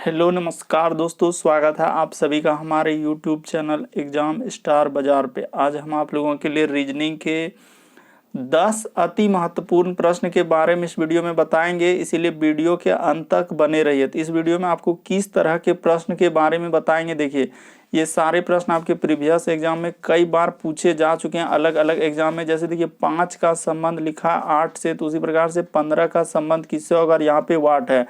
Hello नमस्कार दोस्तों, स्वागत है आप सभी का हमारे यूट्यूब चैनल एग्जाम स्टार बाजार पे। आज हम आप लोगों के लिए रीजनिंग के 10 अति महत्वपूर्ण प्रश्न के बारे में इस वीडियो में बताएंगे, इसीलिए वीडियो के अंत तक बने रहिए। तो इस वीडियो में आपको किस तरह के प्रश्न के बारे में बताएंगे, देखिए ये सारे प्रश्न आपके प्रीवियस एग्जाम में कई बार पूछे जा चुके हैं अलग अलग एग्जाम में। जैसे देखिए 5 का संबंध लिखा 8 से, तो उसी प्रकार से 15 का संबंध किससे होगा, और यहाँ पे वाट है।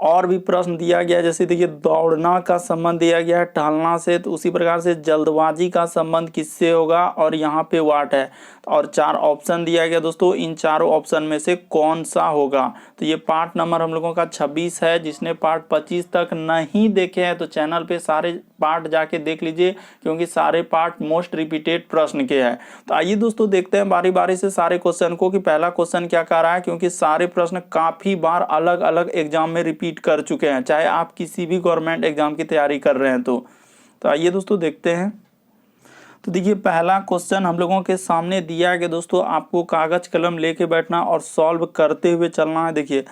और भी प्रश्न दिया गया है, जैसे देखिए दौड़ना का संबंध दिया गया है टहलना से, तो उसी प्रकार से जल्दबाजी का संबंध किससे होगा, और यहाँ पे वाट है। और 4 ऑप्शन दिया गया दोस्तों, इन चारों ऑप्शन में से कौन सा होगा। तो ये पार्ट नंबर हम लोगों का 26 है। जिसने पार्ट 25 तक नहीं देखे हैं तो चैनल पे सारे पार्ट जाके देख लीजिए, क्योंकि सारे पार्ट मोस्ट रिपीटेड प्रश्न के हैं। तो आइए दोस्तों देखते हैं बारी बारी से सारे क्वेश्चन को कि पहला क्वेश्चन क्या कह रहा है, क्योंकि सारे प्रश्न काफी बार अलग अलग एग्जाम में रिपीट कर चुके हैं, चाहे आप किसी भी गवर्नमेंट एग्जाम की तैयारी कर रहे हैं तो आइए दोस्तों देखते हैं। तो देखिए पहला क्वेश्चन हम लोगों के सामने दिया गया दोस्तों, आपको कागज कलम लेके बैठना और सॉल्व करते हुए चलना है। देखिए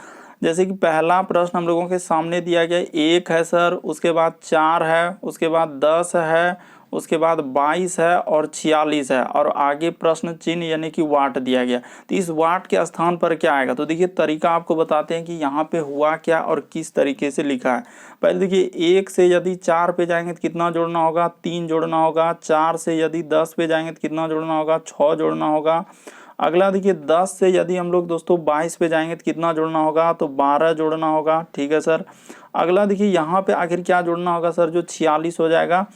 जैसे कि पहला प्रश्न हम लोगों के सामने दिया गया 1 है सर, उसके बाद 4 है, उसके बाद 10 है, उसके बाद 22 है और 46 है, और आगे प्रश्न चिन्ह यानी कि वाट दिया गया। तो इस वाट के स्थान पर क्या आएगा, तो देखिए तरीका आपको बताते हैं कि यहाँ पे हुआ क्या और किस तरीके से लिखा है। पहले देखिए 1 से यदि 4 पे जाएंगे तो कितना जोड़ना होगा, 3 जोड़ना होगा। 4 से यदि 10 पे जाएंगे तो कितना जोड़ना होगा, 6 जोड़ना होगा। अगला देखिए 10 से यदि हम लोग दोस्तों 22 पे जाएंगे तो कितना जोड़ना होगा, तो 12 जोड़ना होगा। ठीक है सर। अगला देखिए यहाँ पे आखिर क्या जोड़ना होगा सर, जो 46 हो जाएगा।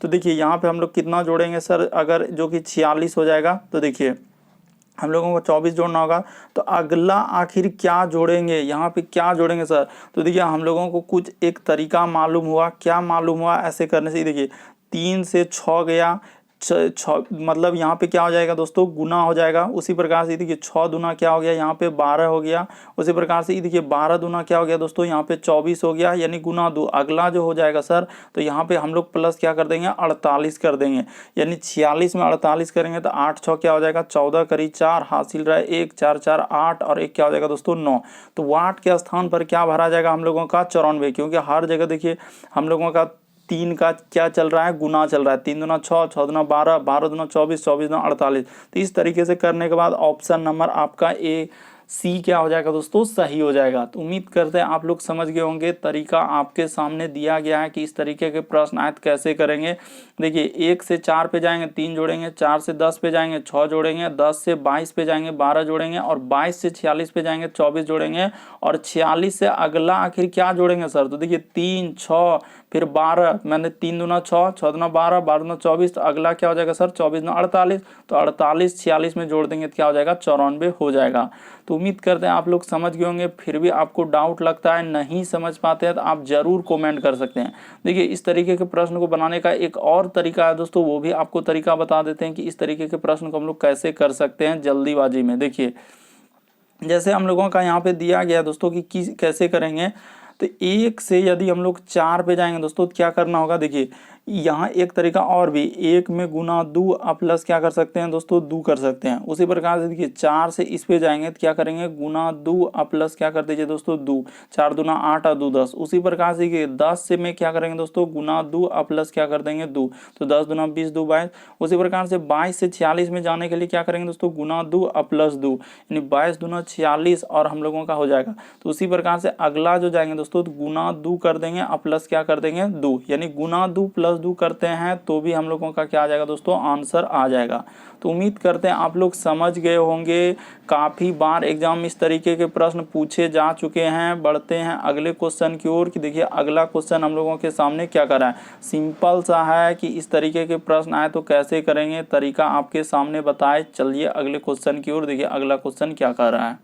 तो देखिए यहाँ पे हम लोग कितना जोड़ेंगे सर, अगर जो कि 46 हो जाएगा तो देखिए हम लोगों को 24 जोड़ना होगा। तो अगला आखिर क्या जोड़ेंगे, यहाँ पे क्या जोड़ेंगे सर, तो देखिए हम लोगों को कुछ एक तरीका मालूम हुआ। क्या मालूम हुआ, ऐसे करने से देखिए 3 से 6 गया, मतलब यहाँ पे क्या हो जाएगा दोस्तों, गुना हो जाएगा। उसी प्रकार से देखिए 6 दूना क्या हो गया, यहाँ पे 12 हो गया। उसी प्रकार से देखिए 12 दूना क्या हो गया दोस्तों, यहाँ पे 24 हो गया, यानी गुना 2। अगला जो हो जाएगा सर, तो यहाँ पे हम लोग प्लस क्या कर देंगे, 48 कर देंगे। यानी 46 में 48 करेंगे तो 8 6 क्या हो जाएगा, 14 करी 4 हासिल रहा 1, 4 4 8 और 1 क्या हो जाएगा दोस्तों 9। तो वाट के स्थान पर क्या भरा जाएगा हम लोगों का, 94, क्योंकि हर जगह देखिए हम लोगों का 3 का क्या चल रहा है, गुना चल रहा है। 3 दूना 6, 6 दूना 12, 12 दूना 24, 24 दूना 48। तो इस तरीके से करने के बाद ऑप्शन नंबर आपका ए सी क्या हो जाएगा दोस्तों, सही हो जाएगा। तो उम्मीद करते हैं आप लोग समझ गए होंगे। तरीका आपके सामने दिया गया है कि इस तरीके के प्रश्न आयत कैसे करेंगे। देखिए 1 से 4 पे जाएंगे 3 जोड़ेंगे, 4 से 10 पे जाएंगे 6 जोड़ेंगे, 10 से 22 पे जाएंगे 12 जोड़ेंगे, और 22 से 46 पे जाएंगे 24 जोड़ेंगे, और 46 से अगला आखिर क्या जोड़ेंगे सर, तो देखिए 3 6 फिर 12, मैंने 3 दूना 6, 6 दूना 12, 12 दूना 24, तो अगला क्या हो जाएगा सर, 24 दूना 48। तो 48 46 में जोड़ देंगे तो क्या हो जाएगा, 94 हो जाएगा। तो उम्मीद करते हैं आप लोग समझ गए होंगे। फिर भी आपको डाउट लगता है, नहीं समझ पाते हैं, तो आप जरूर कमेंट कर सकते हैं। देखिए इस तरीके के प्रश्न को बनाने का एक और तरीका है दोस्तों, वो भी आपको तरीका बता देते हैं कि इस तरीके के प्रश्न को हम लोग कैसे कर सकते हैं जल्दीबाजी में। देखिए जैसे हम लोगों का यहाँ पे दिया गया है दोस्तों कि कैसे करेंगे। तो 1 से यदि हम लोग 4 पे जाएंगे दोस्तों तो क्या करना होगा, देखिए यहाँ एक तरीका और भी, 1 में गुना 2 आप प्लस क्या कर सकते हैं दोस्तों, 2 कर सकते हैं। उसी प्रकार से देखिए 4 से इस पे जाएंगे तो क्या करेंगे, गुना 2 आप प्लस क्या कर दीजिए दोस्तों 2, 4 दूना 8 और 2 10। उसी प्रकार से देखिए 10 से में क्या करेंगे दोस्तों, गुना 2 आप प्लस क्या कर देंगे 2, तो 10 दूना 20 2 22। उसी प्रकार से 22 से 46 में जाने के लिए क्या करेंगे दोस्तों, गुना 2 आप प्लस 2, यानी 22 दूना 46 और हम लोगों का हो जाएगा। तो उसी प्रकार से अगला जो जाएंगे दोस्तों, तो गुना 2 कर देंगे और प्लस क्या कर देंगे 2, यानी गुना 2 प्लस 2 करते हैं तो भी हम लोगों का क्या आ जाएगा दोस्तों, आंसर आ जाएगा। तो उम्मीद करते हैं आप लोग समझ गए होंगे। काफी बार एग्जाम में इस तरीके के प्रश्न पूछे जा चुके हैं। बढ़ते हैं अगले क्वेश्चन की ओर कि देखिए अगला क्वेश्चन हम लोगों के सामने क्या कर रहा है, सिंपल सा है कि इस तरीके के प्रश्न आए तो कैसे करेंगे, तरीका आपके सामने बताए। चलिए अगले क्वेश्चन की ओर। देखिए अगला क्वेश्चन क्या कर रहा है।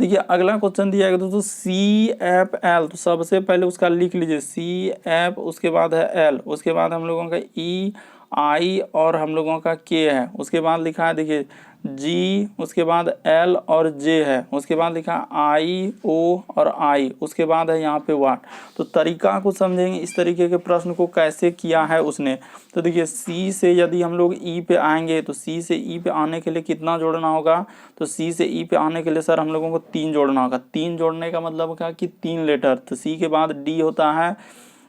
देखिए अगला क्वेश्चन दिया गया दोस्तों CFL। तो सबसे पहले उसका लिख लीजिए CF, उसके बाद है L, उसके बाद हम लोगों का EI और हम लोगों का K है। उसके बाद लिखा है देखिए जी, उसके बाद एल और जे है, उसके बाद लिखा आई ओ और आई, उसके बाद है यहाँ पे वाट। तो तरीका को समझेंगे इस तरीके के प्रश्न को कैसे किया है उसने। तो देखिए सी से यदि हम लोग ई पे आएंगे तो सी से ई पे आने के लिए कितना जोड़ना होगा, तो सी से ई पे आने के लिए सर हम लोगों को 3 जोड़ना होगा। 3 जोड़ने का मतलब क्या कि 3 लेटर, तो सी के बाद डी होता है,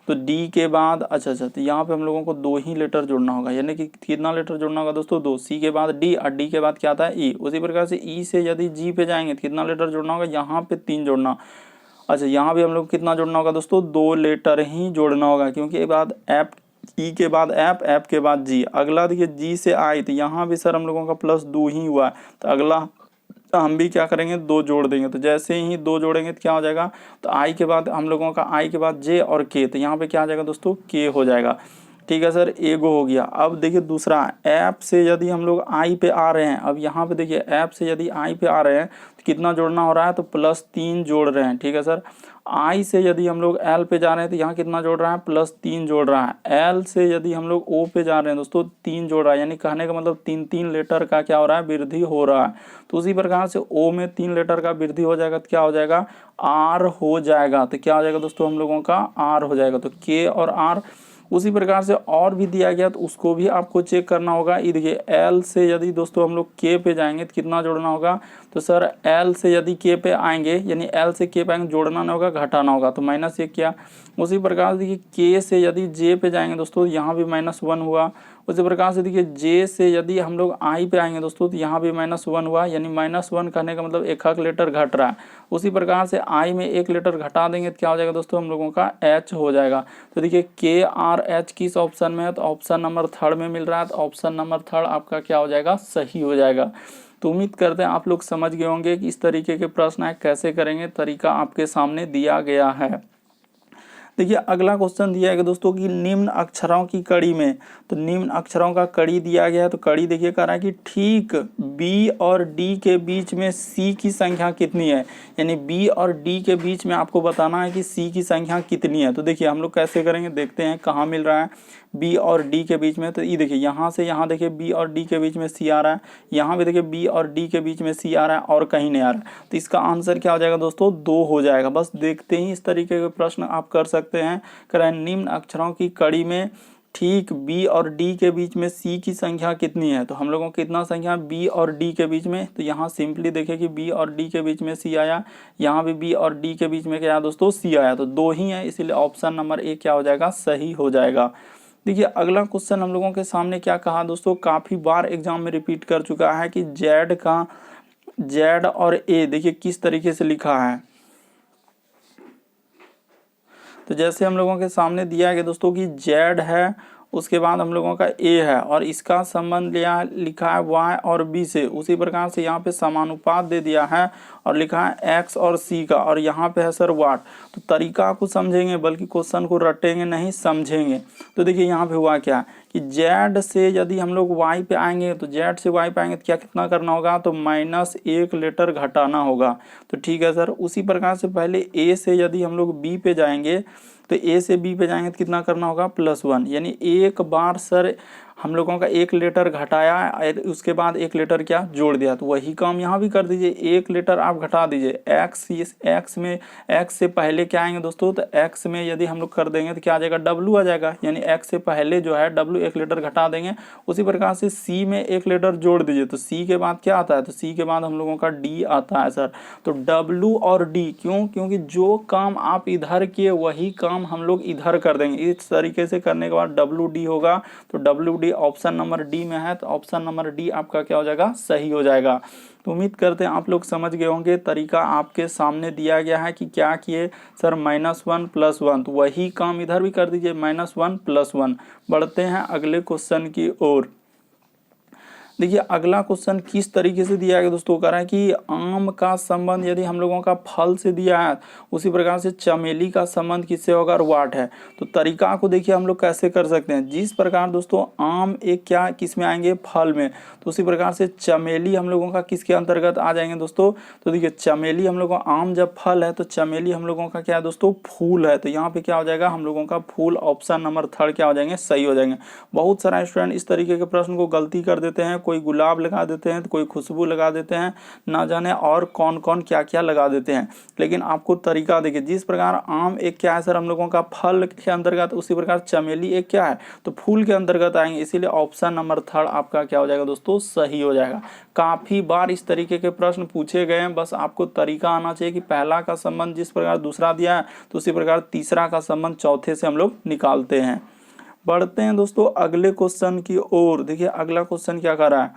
तो डी के बाद अच्छा तो यहाँ पे हम लोगों को 2 ही लेटर जोड़ना होगा, यानी कि कितना लेटर जोड़ना होगा दोस्तों, 2। सी के बाद डी और डी के बाद क्या आता है ई। उसी प्रकार से ई से यदि जी पे जाएंगे तो कितना लेटर जोड़ना होगा, यहाँ पे 3 जोड़ना। अच्छा यहाँ भी हम लोग कितना जोड़ना होगा दोस्तों, 2 लेटर ही जोड़ना होगा, क्योंकि एक बाद एप, ई के बाद एप, एप के बाद जी। अगला देखिए जी से आई, तो यहाँ भी सर हम लोगों का +2 ही हुआ है, तो अगला हम भी क्या करेंगे 2 जोड़ देंगे। तो जैसे ही 2 जोड़ेंगे तो क्या हो जाएगा, तो आई के बाद हम लोगों का आई के बाद जे और के, तो यहाँ पे क्या आ जाएगा दोस्तों, के हो जाएगा। ठीक है सर, एगो हो गया। अब देखिए दूसरा, ऐप से यदि हम लोग आई पे आ रहे हैं, अब यहाँ पे देखिए ऐप से यदि आई पे आ रहे हैं तो कितना जोड़ना हो रहा है, तो +3 जोड़ रहे हैं। ठीक है सर, आई से यदि हम लोग एल पे जा रहे हैं तो यहाँ कितना जोड़ रहा है, +3 जोड़ रहा है। एल से यदि हम लोग ओ पे जा रहे हैं दोस्तों 3 जोड़ रहा है, यानी कहने का मतलब 3 लेटर का क्या हो रहा है, वृद्धि हो रहा है। तो उसी प्रकार से ओ में 3 लेटर का वृद्धि हो जाएगा तो क्या हो जाएगा, आर हो जाएगा। तो क्या हो जाएगा दोस्तों, हम लोगों का आर हो जाएगा। तो के और आर। उसी प्रकार से और भी दिया गया तो उसको भी आपको चेक करना होगा। ये देखिए एल से यदि दोस्तों हम लोग के पे जाएंगे तो कितना जोड़ना होगा, तो सर एल से यदि के पे आएंगे, यानी एल से के पे आएंगे, जोड़ना नहीं होगा घटाना होगा, तो -1 किया। उसी प्रकार से देखिए के से यदि जे पे जाएंगे दोस्तों, यहाँ भी -1 हुआ। उसी प्रकार से देखिए जे से यदि हम लोग आई पे आएंगे दोस्तों, तो यहाँ भी -1 हुआ, यानी -1 कहने का मतलब एक लेटर घट रहा है। उसी प्रकार से आई में 1 लेटर घटा देंगे तो क्या हो जाएगा दोस्तों, हम लोगों का एच हो जाएगा। तो देखिए के आर एच किस ऑप्शन में है, तो ऑप्शन नंबर 3 में मिल रहा है, तो ऑप्शन नंबर 3 आपका क्या हो जाएगा, सही हो जाएगा। तो उम्मीद करते हैं आप लोग समझ गए होंगे कि इस तरीके के प्रश्न कैसे करेंगे, तरीका आपके सामने दिया गया है। देखिए अगला क्वेश्चन दिया है दोस्तों कि निम्न अक्षरों की कड़ी में, तो निम्न अक्षरों का कड़ी दिया गया है। तो कड़ी देखिए कह रहा है कि ठीक बी और डी के बीच में सी की संख्या कितनी है, यानी बी और डी के बीच में आपको बताना है कि सी की संख्या कितनी है। तो देखिए हम लोग कैसे करेंगे, देखते हैं कहाँ मिल रहा है बी और डी के बीच में। तो ये देखिए यहाँ से यहाँ देखिए बी और डी के बीच में सी आ रहा है, यहाँ भी देखिए बी और डी के बीच में सी आ रहा है, और कहीं नहीं आ रहा है। तो इसका आंसर क्या हो जाएगा दोस्तों, 2 हो जाएगा। बस देखते ही इस तरीके के प्रश्न आप कर सकते हैं। करें निम्न अक्षरों की कड़ी में ठीक बी और डी के बीच में सी की संख्या कितनी है, तो हम लोगों को कितना संख्या बी और डी के बीच में, तो यहाँ सिंपली देखें कि बी और डी के बीच में सी आया, यहाँ भी बी और डी के बीच में क्या दोस्तों, सी आया, तो 2 ही है, इसीलिए ऑप्शन नंबर ए क्या हो जाएगा, सही हो जाएगा। देखिए अगला क्वेश्चन हम लोगों के सामने क्या कहा दोस्तों, काफी बार एग्जाम में रिपीट कर चुका है कि जेड का, जेड और ए देखिए किस तरीके से लिखा है। तो जैसे हम लोगों के सामने दिया गया दोस्तों कि जेड है, उसके बाद हम लोगों का ए है, और इसका संबंध लिखा है वाई और बी से। उसी प्रकार से यहाँ पे समानुपात दे दिया है और लिखा है एक्स और सी का, और यहाँ पे है सर वाट। तो तरीका को समझेंगे, बल्कि क्वेश्चन को रटेंगे नहीं, समझेंगे। तो देखिए यहाँ पे हुआ क्या कि जेड से यदि हम लोग वाई पे आएंगे, तो जेड से वाई पे आएंगे तो क्या कितना करना होगा, तो -1 लेटर घटाना होगा। तो ठीक है सर। उसी प्रकार से पहले ए से यदि हम लोग बी पे जाएंगे, तो ए से बी पे जाएंगे तो कितना करना होगा, +1, यानी एक बार सर हम लोगों का 1 लेटर घटाया, उसके बाद 1 लेटर क्या जोड़ दिया। तो वही काम यहाँ भी कर दीजिए, 1 लेटर आप घटा दीजिए। एक्स में एक्स से पहले क्या आएंगे दोस्तों, तो एक्स में यदि हम लोग कर देंगे तो क्या आ जाएगा, डब्लू आ जाएगा, यानी एक्स से पहले जो है डब्लू 1 लेटर घटा देंगे। उसी प्रकार से सी में 1 लेटर जोड़ दीजिए, तो सी के बाद क्या आता है, तो सी के बाद हम लोगों का डी आता है सर। तो डब्लू और डी, क्यों, क्योंकि जो काम आप इधर किए वही काम हम लोग इधर कर देंगे। इस तरीके से करने के बाद डब्लू डी होगा, तो W D option number D में है, तो ऑप्शन नंबर डी आपका क्या हो जाएगा, सही हो जाएगा। तो उम्मीद करते हैं आप लोग समझ गए होंगे। तरीका आपके सामने दिया गया है कि क्या किए सर, -1 + 1, तो वही काम इधर भी कर दीजिए, -1 + 1। बढ़ते हैं अगले क्वेश्चन की ओर। देखिए अगला क्वेश्चन किस तरीके से दिया गया दोस्तों, कह रहा है कि आम का संबंध यदि हम लोगों का फल से दिया है, उसी प्रकार से चमेली का संबंध किससे होगा, और वाट है। तो तरीका को देखिए हम लोग कैसे कर सकते हैं। जिस प्रकार दोस्तों आम एक क्या किस में आएंगे, फल में, तो उसी प्रकार से चमेली हम लोगों का किसके अंतर्गत आ जाएंगे दोस्तों, तो देखिए चमेली हम लोगों का, आम जब फल है तो चमेली हम लोगों का क्या है दोस्तों, फूल है। तो यहाँ पे क्या हो जाएगा, हम लोगों का फूल, ऑप्शन नंबर 3 क्या हो जाएंगे, सही हो जाएंगे। बहुत सारा स्टूडेंट इस तरीके के प्रश्न को गलती कर देते हैं, कोई गुलाब लगा देते हैं तो कोई खुशबू लगा देते हैं, ना जाने और कौन कौन क्या क्या लगा देते हैं। लेकिन आपको तरीका देखिए, जिस प्रकार आम एक क्या है सर हम लोगों का फल के अंतर्गत, उसी प्रकार चमेली एक क्या है तो फूल के अंतर्गत आएंगे। इसीलिए ऑप्शन नंबर थर्ड आपका क्या हो जाएगा दोस्तों, सही हो जाएगा। काफी बार इस तरीके के प्रश्न पूछे गए हैं, बस आपको तरीका आना चाहिए कि पहला का संबंध जिस प्रकार दूसरा दिया है तो उसी प्रकार तीसरा का संबंध चौथे से हम लोग निकालते हैं। बढ़ते हैं दोस्तों अगले क्वेश्चन की ओर। देखिए अगला क्वेश्चन क्या कर रहा है,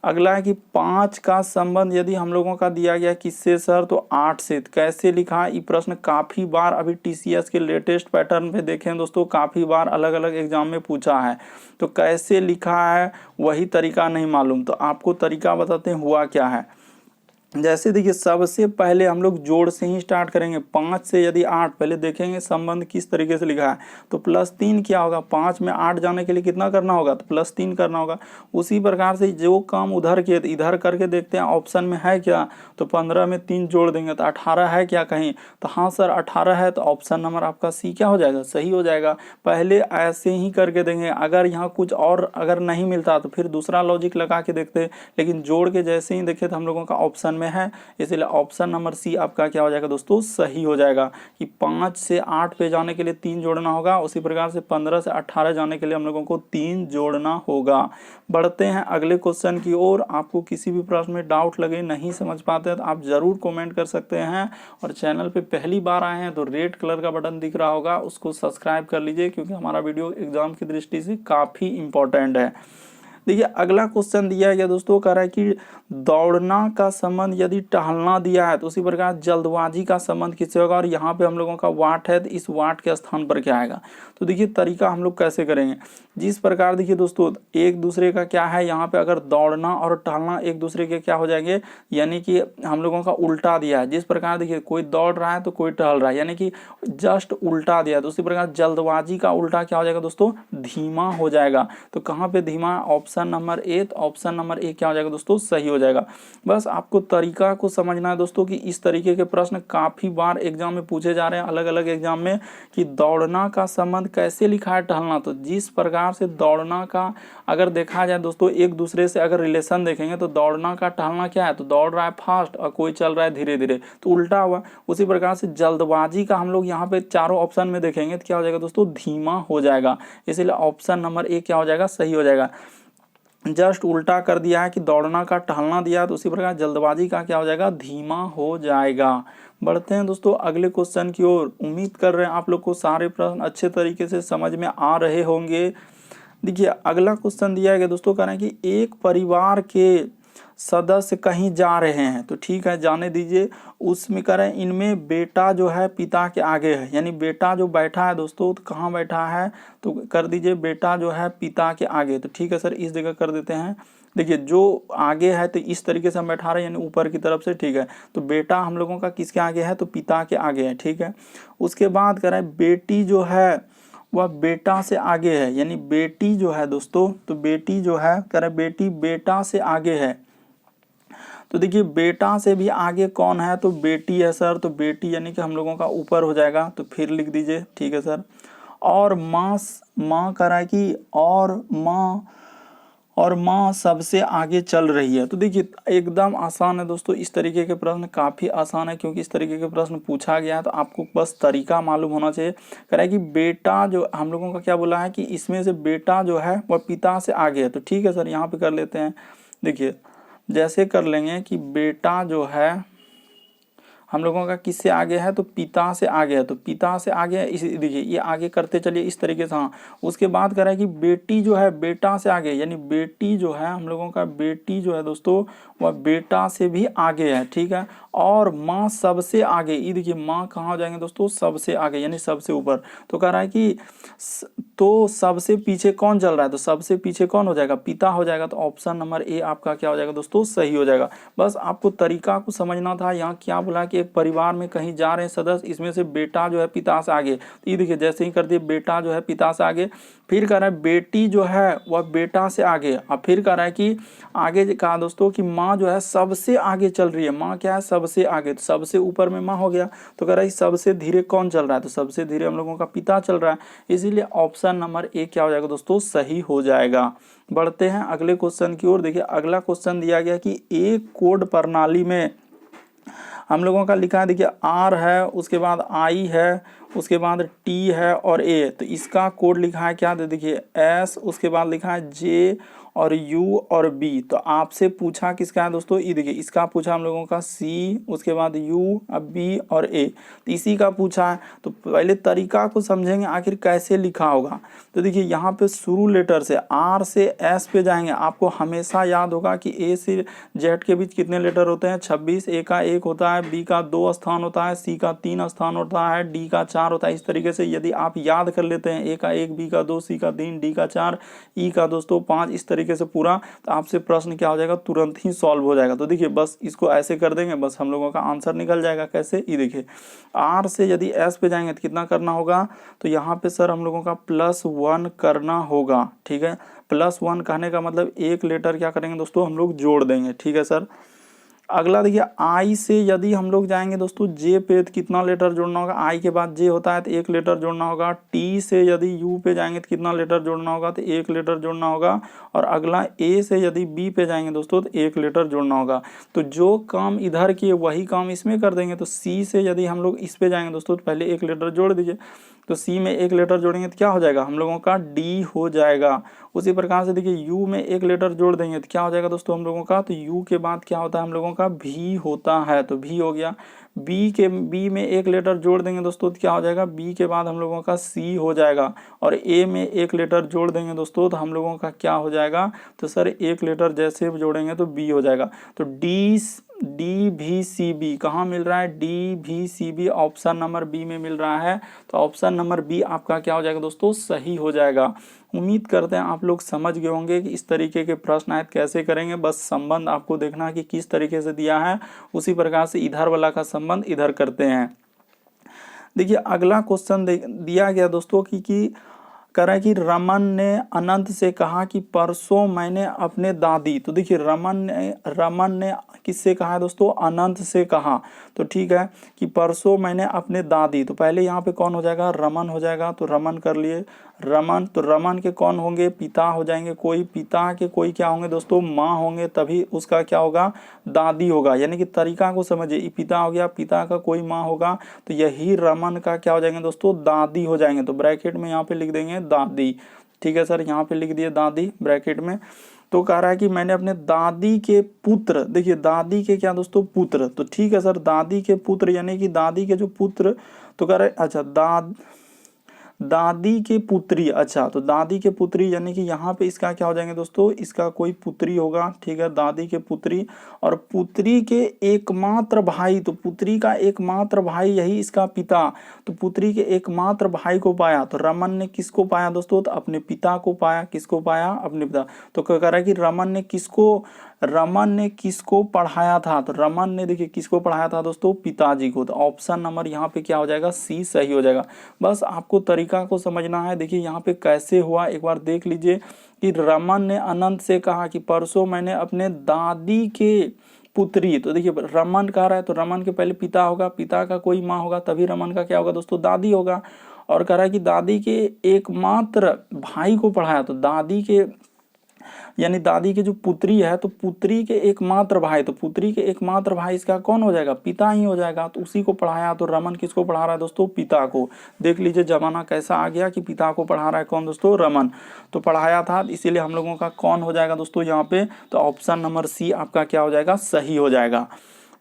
अगला है कि 5 का संबंध यदि हम लोगों का दिया गया किससे सर, तो 8 से। कैसे लिखा, ये प्रश्न काफी बार अभी टीसीएस के लेटेस्ट पैटर्न पे देखें दोस्तों, काफी बार अलग अलग एग्जाम में पूछा है। तो कैसे लिखा है वही तरीका नहीं मालूम, तो आपको तरीका बताते हैं हुआ क्या है। जैसे देखिए सबसे पहले हम लोग जोड़ से ही स्टार्ट करेंगे। 5 से यदि 8, पहले देखेंगे संबंध किस तरीके से लिखा है। तो +3 क्या होगा, 5 में 8 जाने के लिए कितना करना होगा, तो +3 करना होगा। उसी प्रकार से जो काम उधर किए इधर करके देखते हैं ऑप्शन में है क्या, तो 15 में 3 जोड़ देंगे तो 18 है क्या कहीं, तो हाँ सर 18 है। तो ऑप्शन नंबर आपका सी क्या हो जाएगा, सही हो जाएगा। पहले ऐसे ही करके देंगे, अगर यहाँ कुछ और अगर नहीं मिलता तो फिर दूसरा लॉजिक लगा के देखते, लेकिन जोड़ के जैसे ही देखे तो हम लोगों का ऑप्शन है, इसलिए ऑप्शन नंबर सी आपका क्या हो जाएगा दोस्तों, सही हो जाएगा। कि 5 से 8 पे जाने के लिए 3 जोड़ना होगा, उसी प्रकार से 15 से 18 जाने के लिए हम लोगों को 3 जोड़ना होगा। बढ़ते हैं अगले क्वेश्चन की ओर। आपको किसी भी प्रश्न में डाउट लगे, नहीं समझ पाते हैं तो आप जरूर कमेंट कर सकते हैं। और चैनल पे पहली बार आए हैं तो रेड कलर का बटन दिख रहा होगा, उसको सब्सक्राइब कर लीजिए, क्योंकि हमारा वीडियो एग्जाम की दृष्टि से काफी इंपॉर्टेंट है। देखिए अगला क्वेश्चन दिया गया दोस्तों, कह रहा है कि दौड़ना का संबंध यदि टहलना दिया है तो उसी प्रकार जल्दबाजी का संबंध किससे होगा, और यहाँ पे हम लोगों का वाट है तो इस वाट के स्थान पर क्या आएगा। तो देखिए तरीका हम लोग कैसे करेंगे, जिस प्रकार देखिए दोस्तों एक दूसरे का क्या है, यहाँ पे अगर दौड़ना और टहलना एक दूसरे के क्या हो जाएंगे, यानी कि हम लोगों का उल्टा दिया है। जिस प्रकार देखिए कोई दौड़ रहा है तो कोई टहल रहा है, यानी कि जस्ट उल्टा दिया है। तो उसी प्रकार जल्दबाजी का उल्टा क्या हो जाएगा दोस्तों, धीमा हो जाएगा। तो कहाँ पे धीमा, ऑप्शन नंबर ए। तो ऑप्शन नंबर ए क्या हो जाएगा दोस्तों, सही हो जाएगा। बस आपको तरीका को समझना है दोस्तों कि इस तरीके के प्रश्न काफी बार एग्जाम में पूछे जा रहे हैं, अलग अलग एग्जाम में, कि दौड़ना का संबंध कैसे लिखा है टहलना। तो जिस प्रकार से दौड़ना का अगर देखा जाए दोस्तों, एक दूसरे से अगर रिलेशन देखेंगे तो दौड़ना का टहलना क्या है, तो दौड़ रहा है फास्ट और कोई चल रहा है धीरे धीरे, तो उल्टा हुआ। उसी प्रकार से जल्दबाजी का हम लोग यहाँ पे चारों ऑप्शन में देखेंगे तो क्या हो जाएगा दोस्तों, धीमा हो जाएगा। इसीलिए ऑप्शन नंबर ए क्या हो जाएगा, सही हो जाएगा। जस्ट उल्टा कर दिया है कि दौड़ना का टहलना दिया, तो उसी प्रकार जल्दबाजी का क्या हो जाएगा, धीमा हो जाएगा। बढ़ते हैं दोस्तों अगले क्वेश्चन की ओर। उम्मीद कर रहे हैं आप लोग को सारे प्रश्न अच्छे तरीके से समझ में आ रहे होंगे। देखिए अगला क्वेश्चन दिया गया दोस्तों, कह रहे हैं कि एक परिवार के सदस्य कहीं जा रहे हैं, तो ठीक है जाने दीजिए। उसमें कह रहे हैं इनमें बेटा जो है पिता के आगे है, यानी बेटा जो बैठा है दोस्तों तो कहाँ बैठा है, तो कर दीजिए बेटा जो है पिता के आगे। तो ठीक है सर इस जगह कर देते हैं। देखिए जो आगे है तो इस तरीके से हम बैठा रहे हैं, यानी ऊपर की तरफ से, ठीक है। तो बेटा हम लोगों का किसके आगे है, तो पिता के आगे है, ठीक है। उसके बाद कह रहे हैं बेटी जो है वह बेटा से आगे है, यानी बेटी जो है दोस्तों, तो बेटी जो है कह रहे बेटी बेटा से आगे है। तो देखिए बेटा से भी आगे कौन है, तो बेटी है सर। तो बेटी यानी कि हम लोगों का ऊपर हो जाएगा, तो फिर लिख दीजिए, ठीक है सर। और माँ कह रहा है कि और माँ सबसे आगे चल रही है। तो देखिए एकदम आसान है दोस्तों, इस तरीके के प्रश्न काफ़ी आसान है, क्योंकि इस तरीके के प्रश्न पूछा गया है तो आपको बस तरीका मालूम होना चाहिए। कह रहा है कि बेटा जो हम लोगों का क्या बोला है कि इसमें से बेटा जो है वह पिता से आगे है। तो ठीक है सर यहाँ पे कर लेते हैं। देखिए जैसे कर लेंगे कि बेटा जो है हम लोगों का किससे आगे है, तो पिता से आगे है। तो पिता से आगे है, इस देखिए ये आगे करते चलिए इस तरीके से। हाँ उसके बाद कह रहा है कि बेटी जो है बेटा से आगे, यानी बेटी जो है हम लोगों का बेटी जो है दोस्तों वह बेटा से भी आगे है, ठीक है। और माँ सबसे आगे, ये देखिए माँ कहाँ हो जाएंगे दोस्तों, सबसे आगे यानी सबसे ऊपर। तो कह रहा है कि तो सबसे पीछे कौन चल रहा है, तो सबसे पीछे कौन हो जाएगा, पिता हो जाएगा। तो ऑप्शन नंबर ए आपका क्या हो जाएगा दोस्तों, सही हो जाएगा। बस आपको तरीका को समझना था। यहाँ क्या बोला कि एक परिवार में कहीं जा रहे हैं सदस्य, इसमें से बेटा जो है पिता से आगे, तो ये देखिए जैसे ही कर दिए बेटा जो है पिता से आगे, फिर कह रहा है बेटी जो है वह बेटा से आगे, अब फिर कह रहा है कि आगे कहा दोस्तों कि माँ जो है सबसे आगे चल रही है, माँ क्या है सबसे आगे, तो सबसे ऊपर में माँ हो गया, तो कह रहा है सबसे धीरे कौन चल रहा है, तो सबसे धीरे हम लोगों का पिता चल रहा है, इसीलिए ऑप्शन नंबर ए क्या हो जाएगा दोस्तों सही हो जाएगा। बढ़ते हैं अगले क्वेश्चन की ओर। देखिए अगला क्वेश्चन दिया गया कि एक कोड प्रणाली में हम लोगों का लिखा है, देखिए आर है, उसके बाद आई है, उसके बाद टी है और ए, तो इसका कोड लिखा है क्या, तो देखिए एस, उसके बाद लिखा है जे और यू और बी, तो आपसे पूछा किसका है दोस्तों, ये देखिए इसका पूछा हम लोगों का सी, उसके बाद यू, अब बी और ए, तो इसी का पूछा है। तो पहले तरीका को समझेंगे आखिर कैसे लिखा होगा। तो देखिए यहाँ पे शुरू लेटर से आर से एस पे जाएंगे, आपको हमेशा याद होगा कि ए से जेड के बीच कितने लेटर होते हैं 26, ए का 1 होता है, बी का 2 स्थान होता है, सी का 3 स्थान होता है, डी का 4 होता है। इस तरीके से यदि आप याद कर लेते हैं ए का 1, बी का 2, सी का 3, डी का 4, ई का दोस्तों 5, इस तरीके से पूरा, तो आपसे प्रश्न क्या हो जाएगा तुरंत ही सॉल्व हो जाएगा। तो देखिए बस इसको ऐसे कर देंगे, बस हम लोगों का आंसर निकल जाएगा। कैसे, ये देखिए आर से यदि एस पे जाएंगे तो कितना करना होगा, तो यहाँ पे सर हम लोगों का +1 करना होगा, ठीक है। +1 कहने का मतलब एक लेटर क्या करेंगे दोस्तों हम लोग जोड़ देंगे, ठीक है सर। अगला देखिए आई से यदि हम लोग जाएंगे दोस्तों जे पे, तो कितना लेटर जोड़ना होगा, आई के बाद जे होता है तो एक लेटर जोड़ना होगा। टी से यदि यू पे जाएंगे तो कितना लेटर जोड़ना होगा, तो एक लेटर जोड़ना होगा। और अगला ए से यदि बी पे जाएंगे दोस्तों तो एक लेटर जोड़ना होगा। तो जो काम इधर किए वही काम इसमें कर देंगे। तो सी से यदि हम लोग इस पे जाएंगे दोस्तों तो पहले एक लेटर जोड़ दीजिए, तो सी में एक लेटर जोड़ेंगे तो क्या हो जाएगा हम लोगों का डी हो जाएगा। उसी प्रकार से देखिए यू में एक लेटर जोड़ देंगे तो क्या हो जाएगा दोस्तों हम लोगों का, तो यू के बाद क्या होता है हम लोगों का भी होता है, तो भी हो गया। बी में एक लेटर जोड़ देंगे दोस्तों तो क्या हो जाएगा, बी के बाद हम लोगों का सी हो जाएगा। और ए में एक लेटर जोड़ देंगे दोस्तों तो हम लोगों का क्या हो जाएगा, तो सर एक लेटर जैसे जोड़ेंगे तो बी हो जाएगा। तो डी भी सी बी कहाँ मिल रहा है, डी भी C B option number B में मिल रहा है। तो ऑप्शन नंबर बी आपका क्या हो जाएगा दोस्तों सही हो जाएगा। उम्मीद करते हैं आप लोग समझ गए होंगे कि इस तरीके के प्रश्न आयत कैसे करेंगे। बस संबंध आपको देखना है कि किस तरीके से दिया है, उसी प्रकार से इधर वाला का संबंध इधर करते हैं। देखिए अगला क्वेश्चन दिया गया दोस्तों कि कह रहा है कि रमन ने अनंत से कहा कि परसों मैंने अपने दादी, तो देखिए रमन ने किससे कहा है दोस्तों, अनंत से कहा। तो ठीक है कि परसों मैंने अपने दादी, तो पहले यहाँ पे कौन हो जाएगा, रमन हो जाएगा। तो रमन कर लिए, रमन, तो रमन के कौन होंगे, पिता हो जाएंगे। कोई पिता के कोई क्या होंगे दोस्तों, माँ होंगे, तभी उसका क्या होगा, दादी होगा। यानी कि तरीका को समझिए, पिता हो गया, पिता का कोई माँ होगा, तो यही रमन का क्या हो जाएंगे दोस्तों, दादी हो जाएंगे। तो ब्रैकेट में यहाँ पे लिख देंगे दादी, ठीक है सर, यहाँ पे लिख दिए दादी ब्रैकेट में। तो कह रहा है कि मैंने अपने दादी के पुत्र, देखिए दादी के क्या दोस्तों पुत्र, तो ठीक है सर, दादी के पुत्र यानी कि दादी के जो पुत्र, तो कह रहे अच्छा दादी के पुत्री, अच्छा तो दादी के पुत्री यानी कि यहाँ पे इसका क्या हो जाएंगे दोस्तों, इसका कोई पुत्री होगा, ठीक है, दादी के पुत्री। और पुत्री के एकमात्र भाई, तो पुत्री का एकमात्र भाई यही इसका पिता, तो पुत्री के एकमात्र भाई को पाया। तो रमन ने किसको पाया दोस्तों, तो अपने पिता को पाया। किसको पाया, अपने पिता। तो कह रहा है कि रमन ने किसको पढ़ाया था, तो रमन ने देखिए किसको पढ़ाया था दोस्तों, पिताजी को। तो ऑप्शन नंबर यहाँ पे क्या हो जाएगा, सी सही हो जाएगा। बस आपको तरीका को समझना है। देखिए यहाँ पे कैसे हुआ एक बार देख लीजिए कि रमन ने अनंत से कहा कि परसों मैंने अपने दादी के पुत्री, तो देखिए रमन कह रहा है तो रमन के पहले पिता होगा, पिता का कोई माँ होगा, तभी रमन का क्या होगा दोस्तों, दादी होगा। और कह रहा है कि दादी के एकमात्र भाई को पढ़ाया, तो दादी के यानी दादी की जो पुत्री है, तो पुत्री के एकमात्र भाई, तो पुत्री के एकमात्र भाई इसका कौन हो जाएगा, पिता ही हो जाएगा। तो उसी को पढ़ाया, तो रमन किसको पढ़ा रहा है दोस्तों, पिता को। देख लीजिए जमाना कैसा आ गया कि पिता को पढ़ा रहा है कौन दोस्तों, रमन। तो पढ़ाया था, इसीलिए हम लोगों का कौन हो जाएगा दोस्तों यहाँ पे, तो ऑप्शन नंबर सी आपका क्या हो जाएगा, सही हो जाएगा।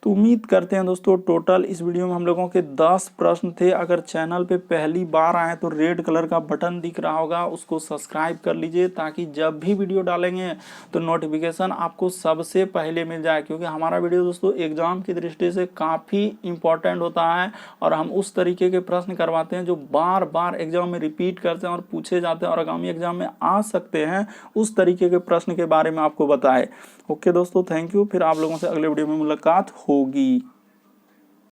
तो उम्मीद करते हैं दोस्तों टोटल इस वीडियो में हम लोगों के 10 प्रश्न थे। अगर चैनल पे पहली बार आए तो रेड कलर का बटन दिख रहा होगा, उसको सब्सक्राइब कर लीजिए ताकि जब भी वीडियो डालेंगे तो नोटिफिकेशन आपको सबसे पहले मिल जाए। क्योंकि हमारा वीडियो दोस्तों एग्जाम की दृष्टि से काफ़ी इंपॉर्टेंट होता है और हम उस तरीके के प्रश्न करवाते हैं जो बार बार एग्जाम में रिपीट करते हैं और पूछे जाते हैं और आगामी एग्जाम में आ सकते हैं। उस तरीके के प्रश्न के बारे में आपको बताए। ओके दोस्तों, थैंक यू। फिर आप लोगों से अगले वीडियो में मुलाकात होगी।